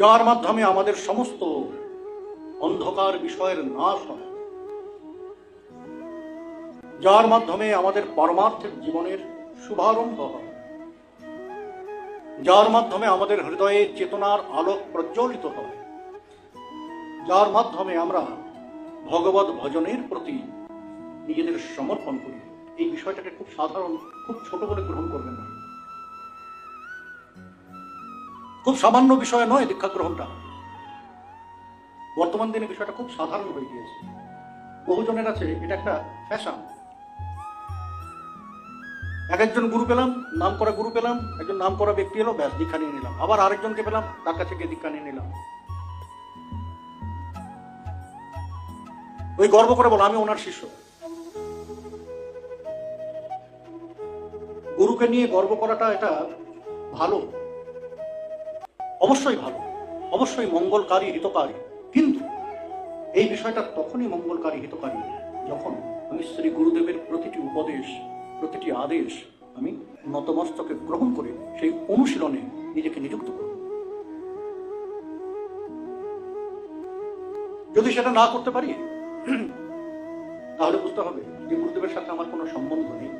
যার মাধ্যমে আমাদের সমস্ত অন্ধকার বিষয়ের নাশ হয়, যার মাধ্যমে আমাদের পারমার্থিক জীবনের শুভারম্ভ হয়, যার মাধ্যমে আমাদের হৃদয়ে চেতনার আলোক প্রজ্বলিত হয়, যার মাধ্যমে আমরা ভগবত ভজনের প্রতি নিজেদের সমর্পণ করি। এই বিষয়টাকে খুব সাধারণ, খুব ছোট করে গ্রহণ করবেন না। খুব সামান্য বিষয় নয় দীক্ষা গ্রহণটা। বর্তমান দিনে বিষয়টা খুব সাধারণ হয়ে গিয়েছে। বহুজনের কাছে এটা একটা ফ্যাশন। একজন গুরু পেলাম, নাম করা গুরু পেলাম, একজন নাম করা ব্যক্তি এলো, ব্যাস দীক্ষা নিয়ে নিলাম। আবার আরেকজনকে পেলাম, তার কাছে গিয়ে দীক্ষা নিয়ে নিলাম। ওই গর্ব করে বলো আমি ওনার শিষ্য। গুরুকে নিয়ে গর্ব করাটা এটা ভালো, অবশ্যই ভালো, অবশ্যই মঙ্গলকারী, হিতকারী। কিন্তু এই বিষয়টা তখনই মঙ্গলকারী, হিতকারী যখন আমি শ্রী গুরুদেবের প্রতিটি উপদেশ, প্রতিটি আদেশ আমি নতমস্তকে গ্রহণ করে সেই অনুশীলনে নিজেকে নিযুক্ত করব। যদি সেটা না করতে পারি তাহলে বুঝতে হবে যে গুরুদেবের সাথে আমার কোনো সম্বন্ধ নেই।